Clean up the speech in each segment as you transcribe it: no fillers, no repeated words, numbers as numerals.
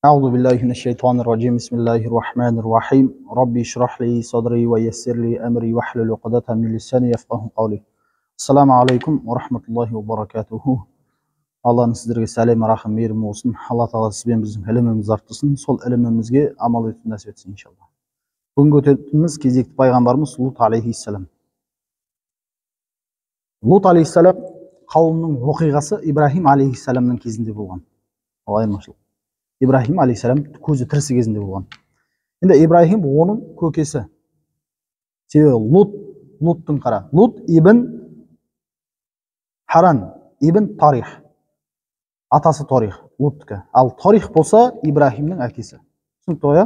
أعوذ بالله من الشيطان الرجيم بسم الله الرحمن الرحيم ربي اشرح لي صدري ويسر لي أمري واحلل عقدة من لساني يفقهوا قولي. Ассаламу алейкум ва рахматуллахи ва баракатуху. Алланың сіздерге сәлем, рахым, мейірімі болсын. Алла тағала сізбен біздің ілімімізді арттырсын, сол ілімімізге амал етуді нәсіп етсін иншалла. Бүгінгі өтетініміз кезекті пайғамбарымыз Лут алейхиссалам. Лут алейхиссалам қауымның оқиғасы Ибрахим алейхиссаламның кезінде болған. Айырмашылық. Ибрахим алейхиссалам көзі тірісі кезінде болған. Енді Ибрахим оның көкесі. Себебі Луттың қара. Лут ибн Харан ибн Тарих. Атасы Тарих, Луттікі. Ал Тарих болса Ибрахимнің әкесі. Түсінікті ғой,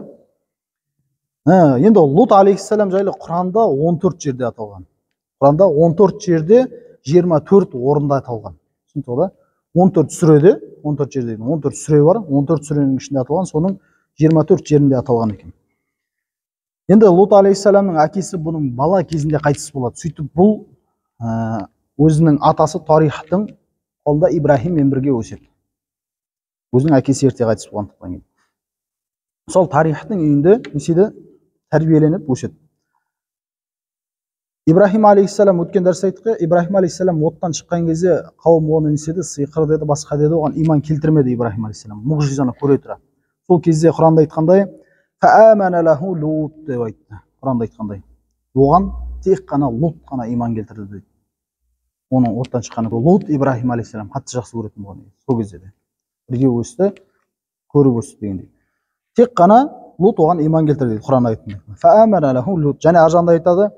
иә? Енді Лут алейхиссалам жайлы Құранда 14 жерде аталған. Құранда 14 жерде 24 орында аталған. Түсінікті ғой, 14 сүреде, 14 жерде 14 сүре бар, 14 сүренің ішінде аталған, соның 24 жерінде аталған екен. Енді Лут алейхиссаламның әкесі бұның бала кезінде қайтыс болады. Сөйтіп бұл өзінің атасы Тарихтың қолында Ибрахиммен бірге өседі. Өзінің әкесі ерте қайтыс болғандықтан кейін. Сол Тарихтың үйінде неседі тәрбиеленіп өседі. Ибрахим алейхиссалам өткен дәріс айттық, Ибрахим алейхиссалам оттан шыққан кезде қауым оны неседі, сиқыр деді, басқа деді, оған иман келтірмеді Ибрахим алейхиссалам. Мұғжизаны көре тұра. Сол кезде Құранда айтқандай, фаамана лаху Лут деп айтты. Құранда айтқандай. Оған тек қана Лут қана иман келтірді дейді. Оның оттан шыққаны Лут Ибрахим алейхиссалам қатты жақсы көретін болған. Сол кезде де бірге өсті, көріп өсті дегендей. Тек қана Лут оған иман келтірді дейді Құранда айтқандай. Фаамана лаху Лут. Және аржанда айтады,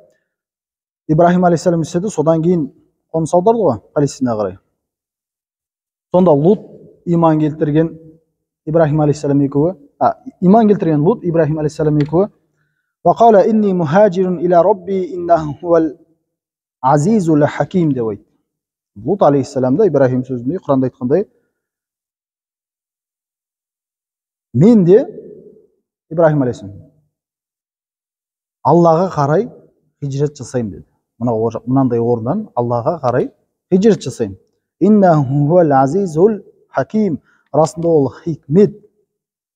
Ибрахим алейхиссалам өседі, содан кейін қоныс аударды ғой Палестинаға қарай. Сонда Лут иман келтірген Ибрахим алейхиссалам екеуі, иман келтірген Лут Ибрахим алейхиссалам екеуі, وقال إني مهاجر إلى ربي إنه هو العزيز الحكيم деп айтты. Лут алейхиссалам да Ибрахим сөзінде Құранда айтқандай, мен де Ибрахим алейхиссалам Аллаға қарай хижрат жасаймын деді. Мынандай орыннан Аллаға қарай хижрат жасаймын. Иннаху хуал азизул хаким. Расында ол хикмет,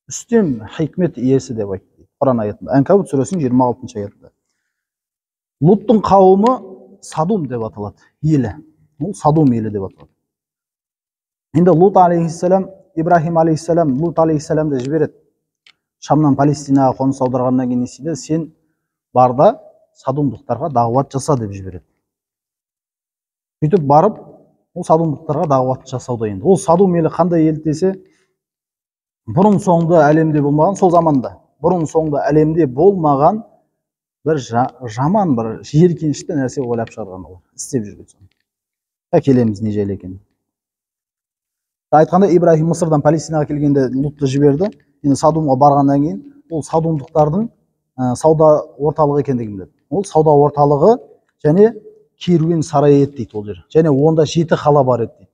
үстем хикмет иесі деп айтты. Құран аятында. Анкабут сүресінің 26 аятында. Луттың қауымы Садум деп аталады. Елі. Ол Садум елі деп аталады. Енді Лут алейхиссалам, Ибрахим алейхиссалам, Лут алейхиссаламды жібереді. Шамнан Палестинаға қоныс аударғаннан кейін неседі, сен барда садумдықтарға дағуат жаса деп жібереді. Сөйтіп барып, ол садумдықтарға дағуат жасауда енді. Ол Садум елі қандай ел десе, бұрын соңды әлемде болмаған, сол заманда бұрын соңды әлемде болмаған бір жаман, бір жеркенішті нәрсе ойлап шығарған олар, істеп жүрген соң. Келеміз не жайлы екен. Айтқанда Ибрахим Мысырдан Палестинаға келгенде Лутты жіберді. Енді Садумға барғаннан кейін ол садумдықтардың сауда орталығы екендігін біледі. Ол сауда орталығы және керуен сарайы еді дейді ол жер. Және онда 7 қала бар еді дейді.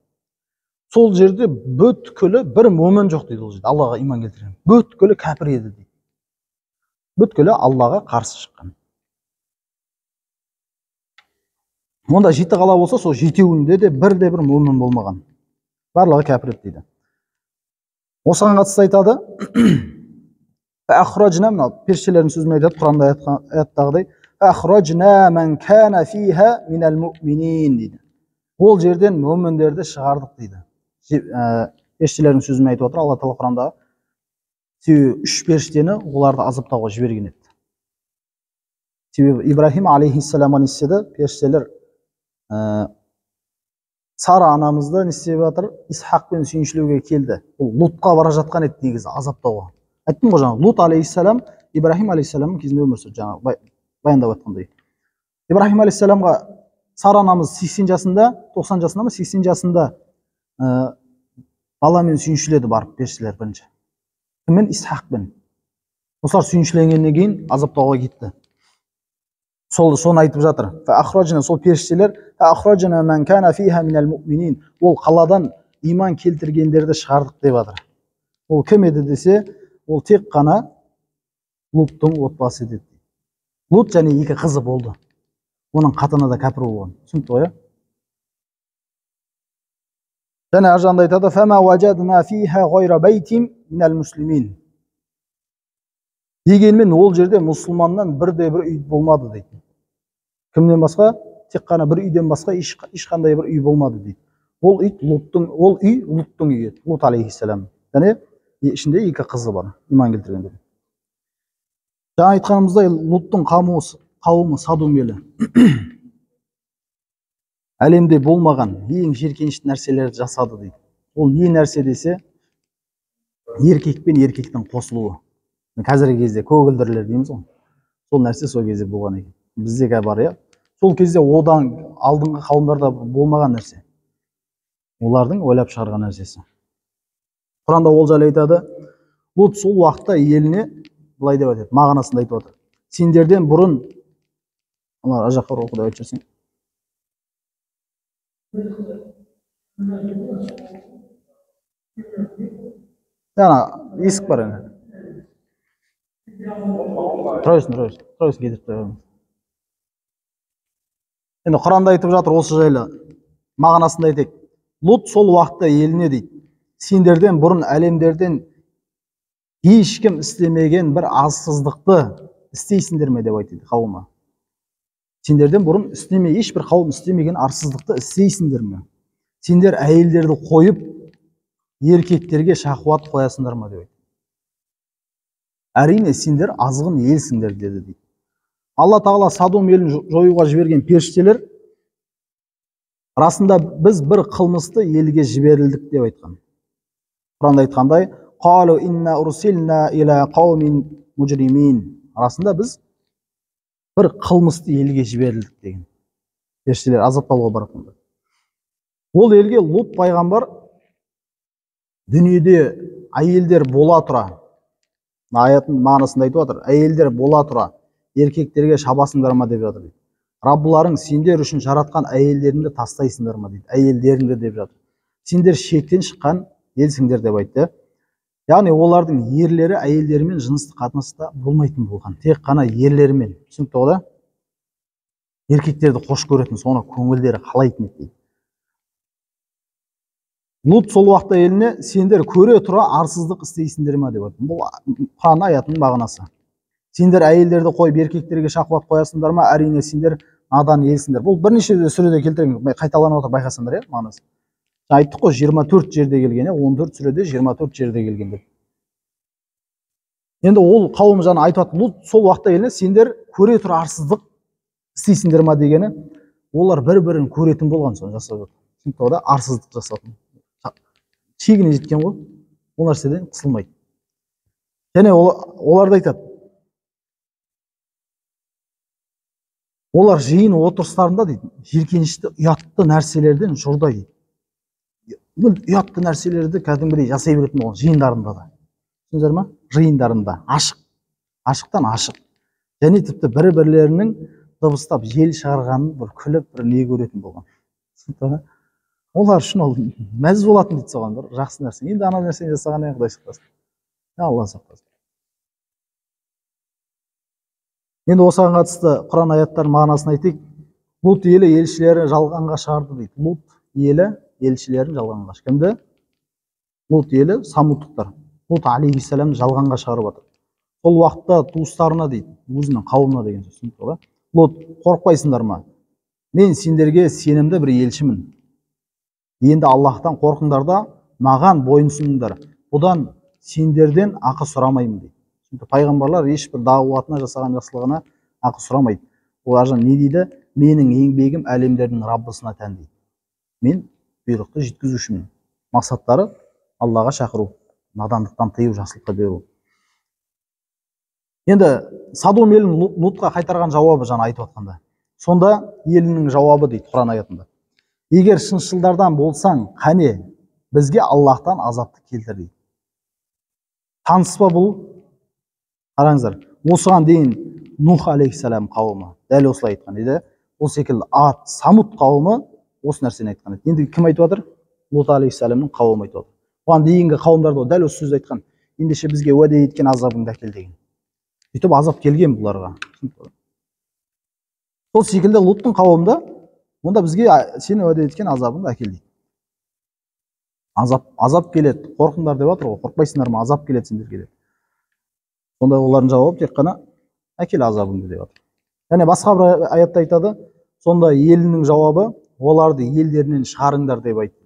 Сол жерде бүткілі бір момын жоқ дейді ол жерде. Аллаға иман келтірген. Бүткілі кәпір еді дейді. Бүткілі Аллаға қарсы шыққан. Онда 7 қала болса, сол 7-уінде де бір момын болмаған. Барлығы кәпір еді дейді. Осыған қатысты айтады. Ахраджна, мына періштелердің сөзімен айтады, Құранда аяттағыдай, Ахраджна ман кана фиха минал муъминин дейді. Ол жерден мөміндерді шығардық дейді. Періштелердің сөзімен айтып отыр, Алла Тағала Құранда 3 періштені оларды азаптауға жіберген еді. Себебі Ибрахим алейхиссаламға не істеді? Періштелер Сара анамызды не істеп жатыр? Исхақпен сүйіншілеуге келді. Ол Лутқа бара жатқан еді негізі азаптауға. Айттым ғой жаңа, Лут алейхиссалам Ибрахим алейхиссаламның кезінде өмір сүрді, жаңа баяндап айтқандай. Ибрахим алейхиссаламға Сара анамыз 80 жасында, 90 жасында ма, 80 жасында баламен сүйіншіледі барып періштелер бірінші. Кіммен? Исхақпен. Осылар сүйіншіленгеннен кейін азаптауға кетті. Соны айтып жатыр. Фаахраджна, сол періштелер, фаахраджна ман кана фиха минал муъминин. Ол қаладан иман келтіргендерді шығардық деп жатыр. Ол кім еді десе, ол тек қана Луттың отбасы еді. Лут және 2 қызы болды. Оның қатыны да кәпір болған. Түсінікті ғой? Және аржанда айтады, фама важадна фиха гайра байтин минал муслимин. Дегенмен ол жерде мұсылманнан бірде-бір үй болмады дейді. Кімнен басқа? Тек қана бір үйден басқа ешқандай бір үй болмады дейді. Ол үй Луттың үйі, Лут алейхиссалам. Және ішінде 2 қызы бар, иман келтіргендер. Жаңа айтқанымыздай Луттың қауымы Содом елі әлемде болмаған ең жиіркенішті нәрселерді жасады дейді. Ол не нәрсе десе, еркек пен еркектің қосылуы. Қазіргі кезде көгілдірлер дейміз ғой. Сол нәрсе сол кезде болған екен. Бізде бар, иә. Сол кезде одан алдыңғы қауымдарда болмаған нәрсе. Олардың ойлап шығарған нәрсесі. Құранда ол жайлы айтады. Лут сол уақытта еліне былай деп айтады, мағынасында айтып отыр. Сендерден бұрын, ана жаққа оқуды айтып жүрсең. Яна есік бар енді. Тұрайсын кетіп тұрайын. Енді Құранда айтып жатыр осы жайлы, мағынасында айтайық. Лут сол уақытта еліне дейді, сендерден бұрын әлемдерден ешкім істемеген бір азсыздықты істейсіңдер ме деп айтады қауымы. Сендерден бұрын ешбір қауым істемеген арсыздықты істейсіңдер ме? Сендер әйелдерді қойып, еркектерге шахуат қоясыңдар ма деп айтады. Әрине сендер азғын елсіңдер деді дейді. Алла Тағала Содом елін жоюға жіберген періштелер, расында біз бір қылмысты елге жіберілдік деп айтқан. Құранда айтқандай, «Қалу инна урсилна иля қаумин мужримин». Расында біз бір қылмысты елге жіберілдік деген. Періштелер азапталуға баратында. Ол елге Лут пайғамбар дүниеде әйелдер бола тұра, аяттың мағынасында айтып отыр, әйелдер бола тұра, еркектерге шабасыңдар ма деп жатыр. Раббыларың сендер үшін жаратқан әйелдеріңді тастайсыңдар ма дейді. Әйелдеріңді деп жатыр. Сендер шектен шыққан елсіңдер деп айтты. Яғни олардың ерлері әйелдерімен жыныстық қатынаста болмайтын болған. Тек қана ерлерімен. Түсінікті ғой да? Еркектерді қош көретін, соны көңілдері қалайтын еді. Лут сол уақытта еліне сендер көре тұра арсыздық істейсіңдер ме деп айтты. Бұл Құран аятының мағынасы. Сендер әйелдерді қойып еркектерге шахуат қоясыңдар ма? Әрине сендер надан елсіңдер. Бұл бірнеше сүреде келтірген, қайталанып отыр, байқасаңдар, иә, мағынасы. Айттық қой, 24 жерде келген, 14 сүреде 24 жерде келген деп. Енді ол қауым жаңа айтып жатыр, Лут сол уақытта еліне сендер көре тұра арсыздық істейсіңдер ма дегені, олар бір-бірін көретін болған соң жасап жатыр. Түсінікті ғой да, арсыздық жасатын. Шегіне жеткен ғой, ол нәрседен қысылмайды. Және оларды айтады. Олар жиын отырыстарында дейді, жиіркенішті ұятты нәрселерден жұрдай дейді. Ұятты нәрселерді кәдімгідей жасай беретін болған жиындарында да. Түсіндіңіздер ме? Жиындарында ашық. Ашықтан ашық. Және тіпті бір-бірлерінің дыбыстап жел шығарғанын бір күліп, бір не көретін болған. Олар үшін ол мәз болатын дейді соған, бір жақсы нәрсе. Енді ана нәрсені жасаған Құдай сақтасын. Алла сақтасын. Енді осыған қатысты Құран аяттар мағынасын айтайық. Лут елі елшілері жалғанға шығарды дейді. Лут елі елшілерін жалғанға шығарды. Кімді? Лут елі самуттықтар. Лут алейхиссалам жалғанға шығарып отыр. Сол уақытта туыстарына дейді, өзінің қауымына деген сөз. Лут, қорықпайсыңдар ма? Мен сендерге сенімді бір елшімін. Енді Аллахтан қорқыңдар да маған бойынсыңдар. Бұдан сендерден ақы сұрамаймын дейді. Пайғамбарлар ешбір дауатына жасаған жақсылығына ақы сұрамайды. Ол ажан не дейді? Менің еңбегім әлемдердің Раббысына тән дейді. Мен бұйрықты жеткізушімін. Мақсаттары Аллаға шақыру, надандықтан тыю, жақсылыққа беру. Енді Содом елін Лутқа қайтарған жауабы жаңа айтып отқанда. Сонда елінің жауабы дейді Құран аятында. Егер шыншылдардан болсаң, қане бізге Аллахтан азапты келтір дейді. Таныспа бұл? Қараңыздар, осыған дейін Нух алейхиссалам қауымы дәл осылай айтқан еді. Ол секілді Ад, Самуд қауымы осы нәрсені айтқан еді. Енді кім айтып отыр? Лут алейхиссаламның қауымы айтып отыр. Оған дейінгі қауымдар да дәл осы сөзді айтқан. Ендеше бізге уәде еткен азабыңды әкел деген. Сөйтіп азап келген бұларға. Сол секілді Луттың қауымында онда бізге сені уәде еткен азабыңды әкел дейді. Азап келеді, қорқыңдар деп жатыр ғой, қорықпайсыңдар ма? Азап келеді, сендер келеді. Сонда олардың жауабы тек қана әкел азабыңды деп жатыр. Және басқа бір аятта айтады, сонда елінің жауабы оларды елдерінен шығарыңдар деп айтты.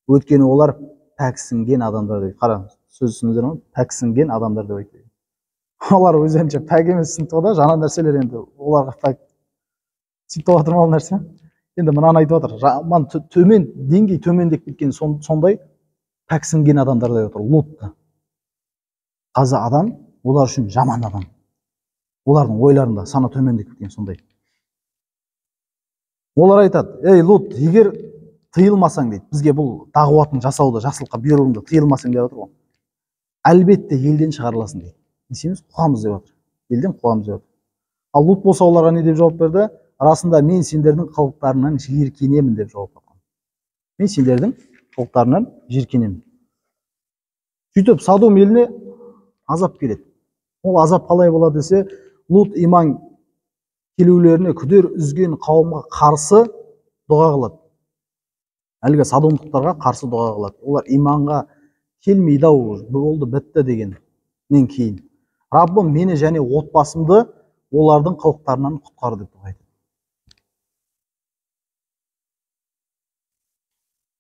Өйткені олар пәксінген адамдар дейді. Қара, сөз түсіндіңіздер ме? Пәксінген адамдар деп айтты. Олар өздерінше пәк емес сынтып да жаңа нәрселер енді оларға пәк сөйтіп жатыр ма ол нәрсе? Енді мынаны айтып жатыр. Жаман төмен деңгей төмендеп кеткен сондай пәксінген адамдар деп жатыр. Лутты. Таза адам олар үшін жаман адам. Олардың ойларында сана төмендеп кеткен сондай. Олар айтады, ей Лут, егер тыйылмасаң дейді, бізге бұл дағуатын жасауды, жақсылыққа бұйыруыңды тыйылмасаң деп жатыр ғой. Әлбетте елден шығарыласың дейді. Десеміз, қуамыз деп жатыр. Елден қуамыз деп жатыр. Ал Лут болса оларға не деп жауап берді? Расында мен сендердің қылықтарынан жиіркенемін деп жауап берді. Мен сендердің қылықтарынан жиіркенемін. Сөйтіп Содом еліне азап келеді. Ол азап қалай болады десе, Лут иман келулеріне күдер үзген қауымға қарсы дұға қылады. Әлгі содомдықтарға қарсы дұға қылады. Олар иманға келмейді ау, болды бітті дегеннен кейін Раббым мені және отбасымды олардың қылықтарынан құтқар деп дұға айтады.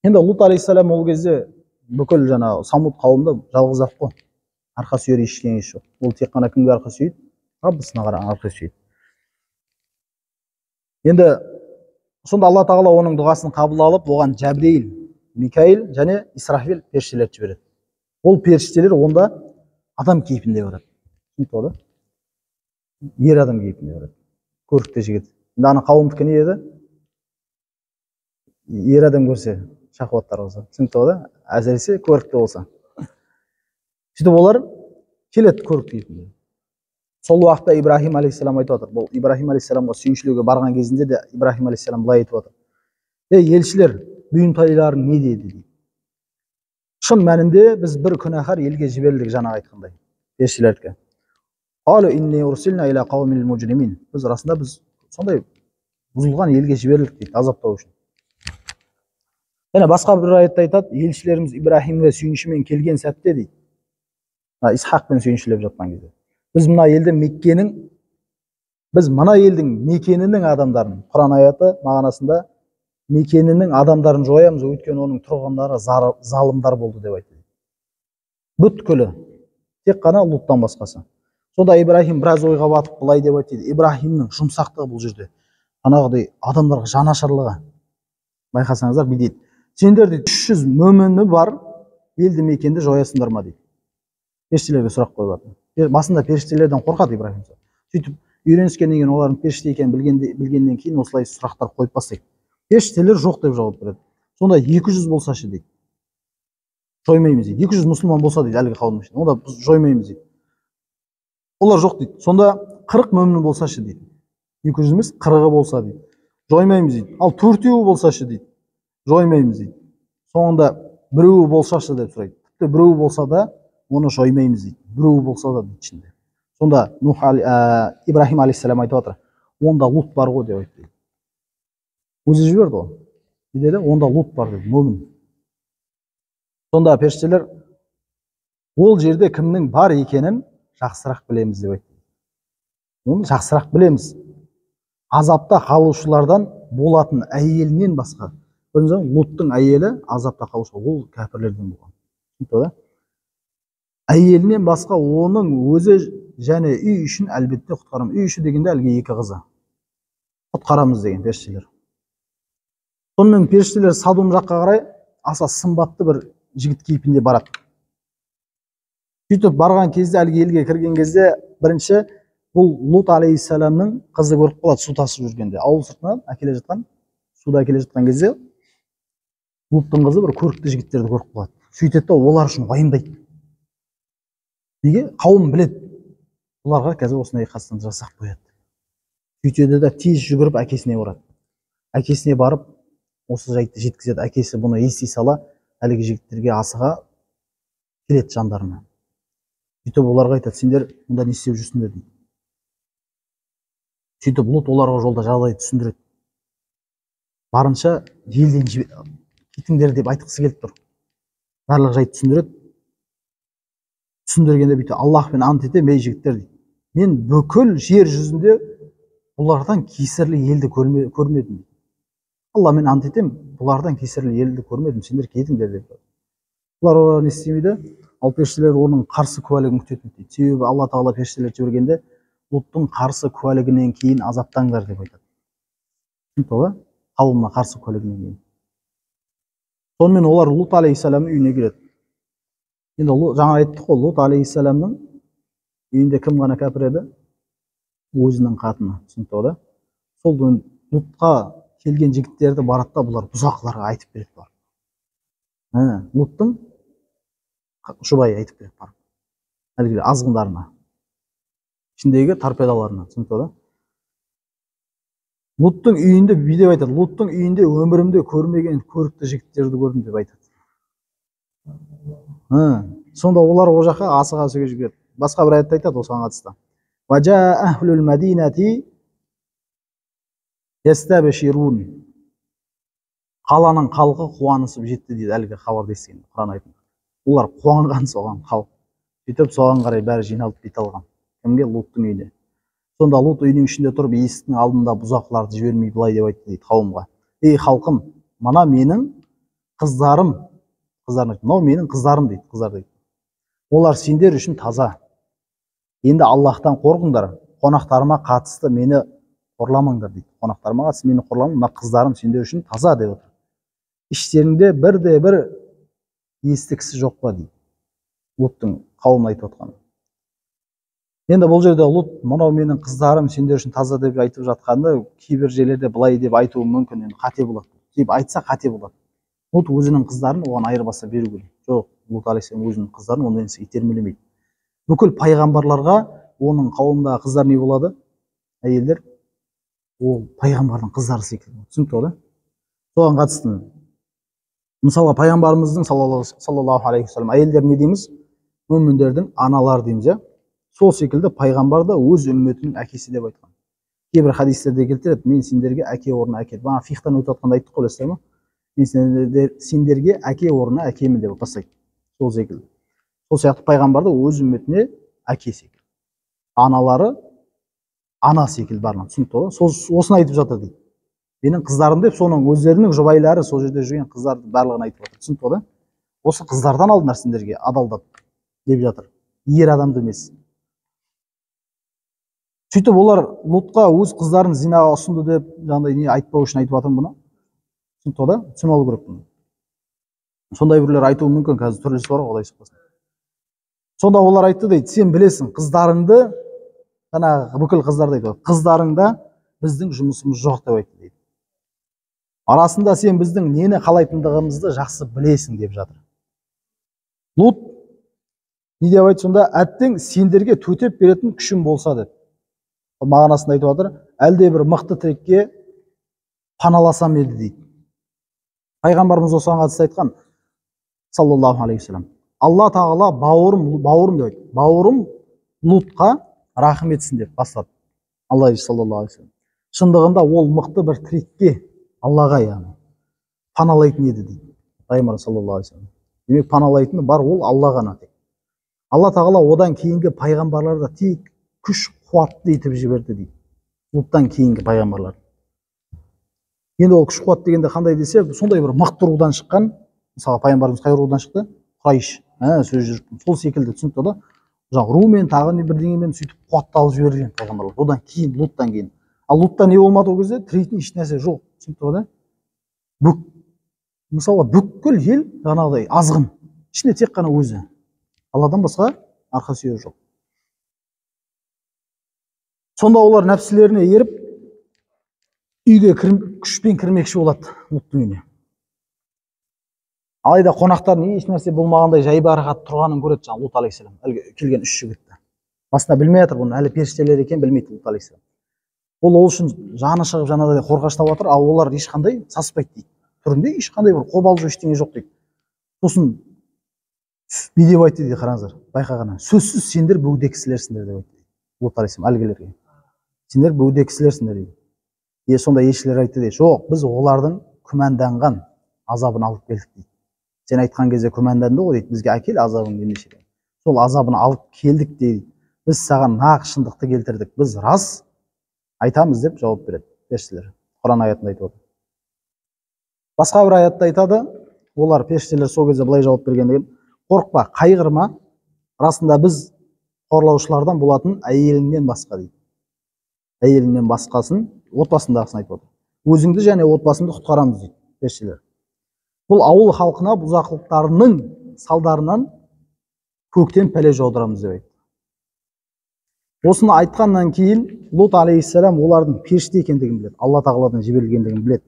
Енді Лут алейхиссалам ол кезде бүкіл жаңа Самуд қауымды жалғыз-ақ қой. Арқа сүйер ештеңе жоқ. Ол тек қана кімге арқа сүйеді? Раббысына қарай арқа сүйеді. Енді сонда Алла тағала оның дұғасын қабыл алып, оған Жәбірейіл, Микаил және Исрафил періштелерді жібереді. Ол періштелер онда адам кейпінде барады. Түсінікті ғой? Ер адам кейпінде барады. Көрікті жігіт. Енді ана қауымдікі не еді? Ер адам көрсе, шахуаттар болса. Түсінікті ғой? Әсіресе көрікті болса. Сөйтіп олар келеді көрікті кейпінде. Сол уақытта Ибрахим алейхиссалам айтып отыр. Бұл Ибрахим алейхиссаламға сүйіншілеуге барған кезінде де Ибрахим алейхиссалам былай айтып отыр. Ей елшілер, бұйымтайларың не деді дейді. Шын мәнінде біз бір күнәһар елге жіберілдік жаңа айтқандай. Елшілердікі. Қалу инни урсилна иля қаумил мужримин. Біз расында біз сондай бұзылған елге жіберілдік дейді, азаптау үшін. Және басқа бір аятта айтады, елшілеріміз Ибрахимге сүйіншімен келген сәтте дейді. Исхақпен сүйіншілеп жатқан кезде. Біз мына елдің мекенінің адамдарын, Құран аяты мағынасында мекенінің адамдарын жоямыз, өйткені оның тұрғындары залымдар болды деп айтты. Бүткілі, тек қана Луттан басқасы. Сонда Ибрахим біраз ойға батып былай деп айтты. Ибрахимнің жұмсақтығы бұл жерде. Анағыдай адамдарға жанашырлығы. Байқасаңыздар бүй дейді. Сендерде 300 мөміні бар елді мекенді жоясыңдар ма дейді. Періштелерге сұрақ қойып жатыр. Басында періштелерден қорқады Ибрахим. Сөйтіп үйреніскеннен кейін олардың періште екенін білгеннен кейін осылай сұрақтар қойып бастайды. Періштелер жоқ деп жауап береді. Сонда 200 болса ше дейді. Жоймаймыз дейді. 200 мұсылман болса дейді әлгі қауым үшін. Онда біз жоймаймыз дейді. Олар жоқ дейді. Сонда 40 мөмін болса ше дейді. 200 емес 40-ы болса дейді. Жоймаймыз дейді. Ал 4-еуі болса ше дейді. Жоймаймыз дейді. Соңында біреуі болса ше деп сұрайды. Тіпті біреуі болса да оны жоймаймыз дейді. Біреуі болса да дейді ішінде. Сонда Ибрахим алейхиссалам айтып отыр. Онда Лут бар ғой деп айтты. Өзі жіберді ғой. Не деді? Онда Лут бар деді, мөмін. Сонда періштелер ол жерде кімнің бар екенін жақсырақ білеміз деп айтты. Оны жақсырақ білеміз. Азапта қалушылардан болатын әйелінен басқа. Көрдіңіз бе? Луттың әйелі азапта қалушы, ол кәпірлерден болған. Түсінікті? Әйелінен басқа оның өзі және үй үшін әлбетте құтқарамыз. Үй іші дегенде әлгі екі қызы. Құтқарамыз деген періштелер. Сонымен періштелер Содом жаққа қарай аса сымбатты бір жігіт кейпінде барады. Сөйтіп барған кезде, әлгі елге кірген кезде, бірінші бұл Лут алейхиссаламның қызы көріп қалады су тасып жүргенде. Ауыл сыртынан әкеле жатқан, суда әкеле жатқан кезде Луттың қызы бір көрікті жігіттерді көріп қалады. Сөйтеді, олар үшін уайымдайды. Неге? Қауым біледі. Оларға қазір осындай қастан жасақ қояды. Сөйтеді де тез жүгіріп әкесіне барады. Әкесіне барып, осы жайтты жеткізеді. Әкесі бұны ести сала, әлгі жігіттерге асыға келеді жандарына. Сөйтіп оларға айтады, сендер мұнда не істеп жүрсіңдер дейді. Сөйтіп Лут оларға жолда жағдайды түсіндіреді. Барынша елден кетіңдер деп айтқысы келіп тұр. Барлық жайды түсіндіреді. түсіндіргенде бүйтіп Аллахпен ант етемін, ей жігіттер дейді, мен бүкіл жер жүзінде бұлардан кесірлі елді көрмедім. Алламен ант етемін, бұлардан кесірлі елді көрмедім, сендер кетіңдер деп. Бұлар не істемейді, ал періштелер оның қарсы куәлігін күтетін дейді. Себебі Алла тағала періштелерді жібергенде Луттың қарсы куәлігінен кейін азаптаңдар деп айтады. Қауымына қарсы куәлігінен кейін. Сонымен олар Лут алейхиссаламның үйіне келеді. Енді жаңа айттық қой, Лут алейхиссаламның үйінде кім ғана кәпір еді? Өзінің қатыны. Түсінікті ғой да? Сол Лутқа келген жігіттерді барады да бұлар бұзақыларға айтып береді бар. Луттың жұбайы айтып береді бар. Әлгі азғындарына, ішіндегі торпедаларына. Түсінікті ғой да? Луттың үйінде бүйтіп айтады. Луттың үйінде өмірімде көрмеген көрікті жігіттерді көрдім деп айтады. Сонда олар о жаққа асыға сөге жүгіреді. Басқа бір аятта айтады осыған қатысты. Важа ахлул мадинати ястабширун. Қаланың халқы қуанысып жетті дейді әлгі хабарды естігенде. Құран айтында. Олар қуанған соған халық. Сөйтіп соған қарай бәрі жиналып бет алған. Кімге? Луттың үйіне. Сонда Лут үйінің ішінде тұрып, есіктің алдында бұзақыларды жібермей былай деп айтты дейді қауымға. Ей халқым, мына менің қыздарым, мынау менің қыздарым дейді, қыздар дейді. Олар сендер үшін таза. Енді Аллахтан қорқыңдар, қонақтарыма қатысты мені қорламаңдар дейді. Қонақтарыма қатысты мені қорламаңдар, мына қыздарым сендер үшін таза деп отыр. Іштерінде бірде-бір есті кісі жоқ па дейді. Луттың қауымына айтып отқаны. Енді бұл жерде Лут, мынау менің қыздарым сендер үшін таза деп айтып жатқанда, кейбір жерлерде былай деп айтуы мүмкін, енді қате болады. Деп айтса қате болады. Лут өзінің қыздарын оған айырбаса беру керек. Жоқ, Лут алейхиссалам өзінің қыздарын ондай нәрсе итермелемейді. Бүкіл пайғамбарларға оның қауымдағы қыздар не болады? Әйелдер ол пайғамбардың қыздары секілді. Түсінікті ғой да? Соған қатысты. Мысалы, пайғамбарымыздың саллаллаху алейхи вассалам әйелдер не дейміз? Мүміндердің аналар дейміз, иә? Сол секілді пайғамбар да өз үмметінің әкесі деп айтқан. Кейбір хадистерде келтіреді, мен сендерге әке орнына әке. Бана фихтан өтіп жатқанда айттық қой, білесіздер ме? Мен сендерге әке орнына әкемін деп бастайды. Сол секілді. Сол сияқты пайғамбар да өз үмметіне әке секілді. Аналары ана секілді барынан. Түсінікті ғой? Осыны айтып жатыр дейді. Менің қыздарым деп, соның өздерінің жұбайлары сол жерде жүрген қыздарды барлығын айтып жатыр. Түсінікті ғой да? Осы қыздардан алдыңдар сендерге адалдап деп жатыр. Ер адамды емес. Сөйтіп олар Лутқа өз қыздарын зинаға ұсынды деп, жаңағыдай не айтпау үшін айтып жатырмын бұны. Түсінікті да? Түсініп алу керек бұны. Сондай біреулер айтуы мүмкін, қазір түрлісі бар ғой, Құдай сақтасын. Сонда олар айтты дейді, сен білесің, қыздарыңды, жаңағы бүкіл қыздарды айтты, қыздарыңда біздің жұмысымыз жоқ деп айтты дейді. Арасында сен біздің нені қалайтындығымызды жақсы білесің деп жатыр. Лут не деп айтты сонда? Әттең сендерге төтеп беретін күшім болса деп. Мағынасында айтып жатыр, әлде бір мықты тірекке паналасам еді дейді. Пайғамбарымыз осыған қатысты айтқан, саллаллаху алейхи вассалам, Алла тағала бауырым деп айтты. Бауырым Лутқа рахым етсін деп бастады. Алла саллаллаху алейхи вассалам. Шындығында ол мықты бір тірекке, Аллаға яғни паналайтын еді дейді. Пайғамбар саллаллаху алейхи вассалам. Демек паналайтыны бар ол Алла ғана тек. Алла тағала одан кейінгі пайғамбарларды тек күш қуатты етіп жіберді дейді. Луттан кейінгі пайғамбарлар. Енді ол күш қуат дегенде қандай десе, сондай бір мықты рудан шыққан, мысалы пайғамбарымыз қай рудан шықты? Құрайш. Сөз жүріп, сол секілді, түсінікті да? Жаңағы румен тағы бірдеңемен сөйтіп қуатталып жіберілген пайғамбарлар. Одан кейін, Луттан кейін. Ал Лутта не болмады ол кезде? Тірейтін еш нәрсе жоқ. Түсінікті да? Мысалы бүкіл ел жаңағыдай азғын. Ішінде тек қана өзі. Алладан басқа арқа сүйер жоқ. Сонда олар нәпсілеріне еріп, үйге күшпен кірмекші болады Луттың үйіне. Алайда қонақтар еш нәрсе болмағандай жайбарақат тұрғанын көреді жаңа Лут алейхиссалам. Әлгі келген 3 жігітті. Басында білмей жатыр, бұны әлі періштелер екен білмейді Лут алейхиссалам. Ол үшін жаны шығып жаңағыдай қорғаштап жатыр, ал олар ешқандай саспайды дейді. Түрінде ешқандай бір қобалжу ештеңе жоқ дейді. Сосын не деп айтты дейді, қараңыздар, байқағаны. Сөзсіз сендер бөгде кісілерсіңдер деп айтты. Лут алейхиссалам әлгілерге. Сендер бөгде кісілерсіңдер дейді. Сонда елшілер айтты дейді, жоқ, біз олардың күмәнданған азабын алып келдік дейді. Сен айтқан кезде күмәнданды ғой дейді, бізге әкел азабын ендеше. сол азабын алып келдік дейді. Біз саған нақ шындықты келтірдік, біз рас айтамыз деп жауап береді періштелер. Құран аятында айтып отыр. Басқа бір аятта айтады, олар періштелер сол кезде былай жауап бергендеген: қорықпа, қайғырма, расында біз қорлаушылардан болатын әйеліңнен басқа дейді. Әйеліңнен басқасын, отбасындағысын айтып отыр. Өзіңді және отбасыңды құтқарамыз дейді періштелер. Бұл ауыл халқына бұзақылықтарының салдарынан көктен пәле жаудырамыз деп айтты. Осыны айтқаннан кейін Лут алейхиссалам олардың періште екендігін біледі, Алла тағаладан жіберілгендігін біледі.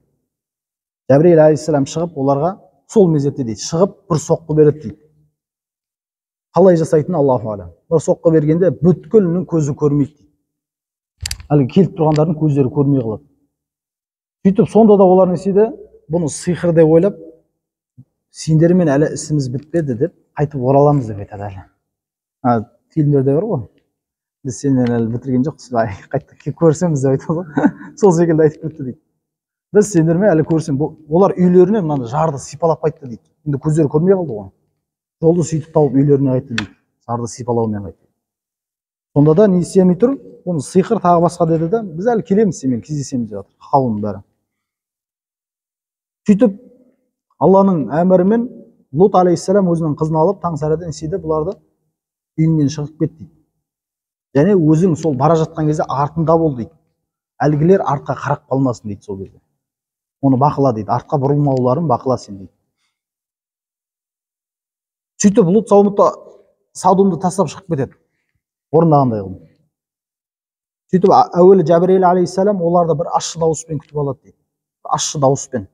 Жәбірейіл алейхиссалам шығып оларға сол мезетте дейді, шығып бір соққы береді дейді. Қалай жасайтын Аллаху алам. Бір соққы бергенде бүткілінің көзі көрмейді дейді. Әлгі келіп тұрғандардың көздері көрмей қалады. Сөйтіп сонда да олар не істейді? Бұны сиқыр деп ойлап, сендермен әлі ісіміз бітпеді деп қайтып ораламыз деп айтады әлі. Фильмдерде бар ғой. Біз сенен әлі бітірген жоқпыз, қайтып көрсеміз деп айтады ғой. Сол секілді айтып кетті дейді. Біз сендермен әлі көрсем, олар үйлеріне мынаны жарды сипалап қайтты дейді. Енді көздері көрмей қалды ғой. Жолды сөйтіп тауып үйлеріне қайтты дейді. Жарды сипалаумен қайтты. Сонда да не істемей тұр? Оны сиқыр тағы басқа деді да, біз әлі келеміз сенімен кездесеміз деп жатыр. Қауымның бәрі. Сөйтіп Алланың әмірімен Лут алейхиссалам өзінің қызын алып таң сәріден істейді, бұларды үйіңнен шығып кет дейді. Және өзің сол бара жатқан кезде артында бол дейді. Әлгілер артқа қарап қалмасын дейді сол кезде. Оны бақыла дейді. Артқа бұрылмауларын бақыла сен дейді. Сөйтіп Лут Содомды тастап шығып кетеді. Орындағандай қылып. Сөйтіп әуелі Жәбірейіл алейхиссалам оларды бір ащы дауыспен күтіп алады дейді. Ащы дауыспен.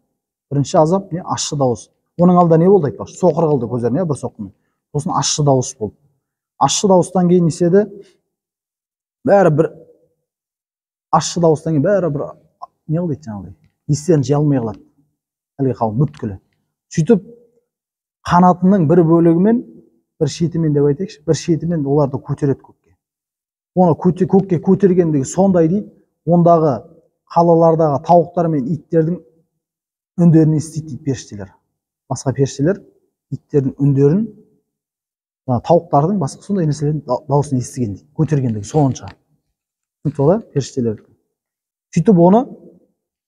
Бірінші азап не? Ащы дауыс. Оның алда не болды айтпақшы? Соқыр қылды көздеріне бір соққымен. Сосын ащы дауыс болды. Ащы дауыстан кейін неседі? Бәрі бір ащы дауыстан кейін бәрі бір не қылды жаңағыдай. Естерін жия алмай қалады. Әлгі қауым бүткілі. Сөйтіп қанатының бір бөлігімен, бір шетімен деп айтайықшы, бір шетімен оларды көтереді көкке. Оны көкке көтергендігі сондай дейді, ондағы қалалардағы тауықтар мен иттердің үндерін естиді дейді періштелер. Басқа періштелер иттердің үндерін, тауықтардың басқа сондай нәрселердің дауысын естіген дейді, көтергендігі сонша. Солай періштелер. Сөйтіп оны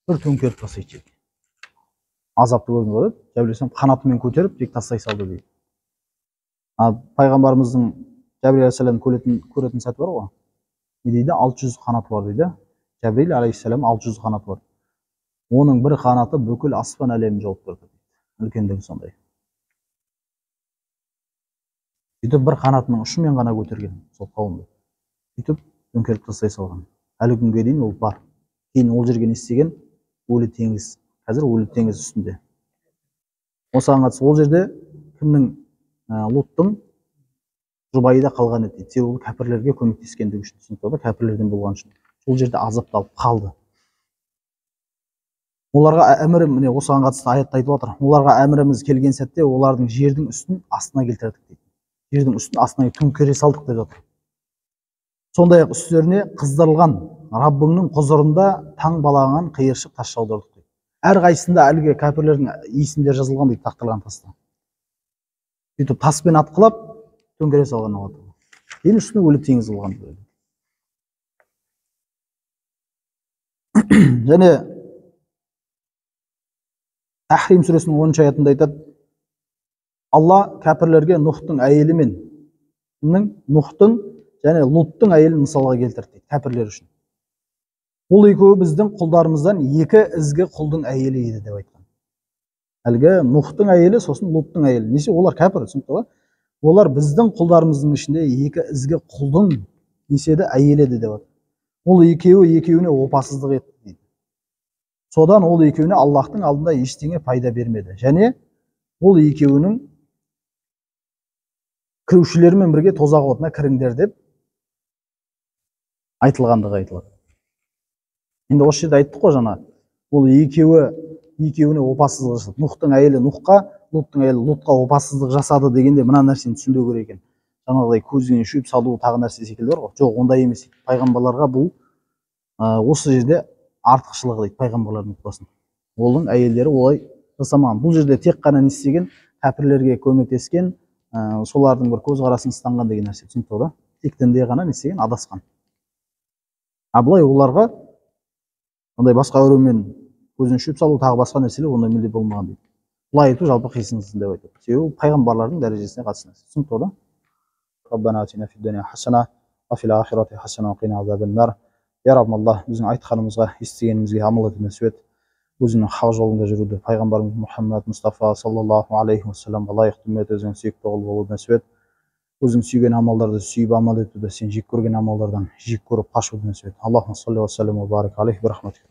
бір төңкеріп тастайды. Азапты көрдіңіз ғой, Жәбірейіл қанатымен көтеріп тек тастай салды дейді. Пайғамбарымыздың Жәбірейіл алейхиссалам көретін сәті бар ғой. Не дейді? 600 қанаты бар дейді. Жәбірейіл алейхиссалам 600 қанаты бар. Оның бір қанаты бүкіл аспан әлемін жауып тұрды. Үлкендігі сондай. Сөйтіп бір қанатының ұшымен ғана көтерген сол қауымды. Сөйтіп төңкеріп тастай салған. Әлі күнге дейін ол бар. Кейін ол жерге не істеген? Өлі теңіз. Қазір өлі теңіз үстінде. Осыған қатысты ол жерде кімнің? Луттың жұбайы да қалған еді. Себебі кәпірлерге көмектескендігі үшін, түсінікті, кәпірлерден болған үшін. Сол жерде азапталып қалды. Оларға әмірім, міне осыған қатысты аятта айтып отыр. Оларға әміріміз келген сәтте олардың жердің үстін астына келтірдік дейді. Жердің үстін астына төңкере салдық деп жатыр. Сондай-ақ үстеріне қыздырылған Раббыңның құзырында таң балаған қиыршық тас жаудырдық дейді. Әр қайсысында әлгі кәпірлердің есімдері жазылған дейді, тақтырған таста. Сөйтіп таспен атқылап төңкере салған алады. Кейін үстіне өлі теңіз қылған дейді. Және Тахрим сүресінің 10-шы аятында айтады: Алла кәпірлерге Нухтың әйелі мен Нухтың және Луттың әйелін мысалға келтірді кәпірлер үшін. Ол екеуі біздің құлдарымыздан екі ізгі құлдың әйелі еді деп айтқан. Әлгі Нухтың әйелі, сосын Луттың әйелі. Неше олар кәпір, түсінікті ғой? Олар біздің құлдарымыздың ішінде екі ізгі құлдың неседі әйелі еді деп айтқан. Ол екеуіне опасыздық етті дейді. Содан ол екеуіне Аллахтың алдында ештеңе пайда бермеді. Және ол екеуінің кірушілермен бірге тозақ отына кіріңдер деп айтылғандығы айтылады. Енді осы жерде айттық қой жаңа, ол екеуіне опасыздық жасады. Нухтың әйелі Нухқа, Луттың әйелі Лутқа опасыздық жасады дегенде мына нәрсені түсінбеу керек екен. Жаңағыдай көзіне шөп салу тағы нәрсе секілді бар ғой. Жоқ, ондай емес. Пайғамбарларға бұл осы жерде артықшылығы дейді, пайғамбарлардың отбасын. Олың әйелдері олай жасамаған. Бұл жерде тек қана не істеген? Кәпірлерге көмектескен, солардың бір көзқарасын ұстанған деген нәрсе, түсінікті да. Тек дінде ғана не істеген, адасқан. Былай оларға ондай басқа біреумен көзін шөп салу, тағы басқа нәрселер ондай мүлде болмаған дейді. Бұлай айту жалпы қисынсыз деп айтады. Себебі пайғамбарлардың дәрежесіне қатысты нәрсе. Түсінікті да. Раббана атина фид дуния хасана ва фил ахирати хасана ва қина азабан-нар. Я Раббым, Алла, біздің айтқанымызға, естігенімізге амал ету нәсіп ет. Өзіңнің хақ жолында жүруді, пайғамбарымыз Мұхаммад Мұстафа саллаллаху алейхи уассаламға лайықты үмбет, өзіңнің сүйікті құлы болуды нәсіп ет. Өзің сүйген амалдарды сүйіп амал етуді, сен жек көрген амалдардан жек көріп қашуды нәсіп ет. Аллахумма салли ва саллим ва барик алейхи би рахматика.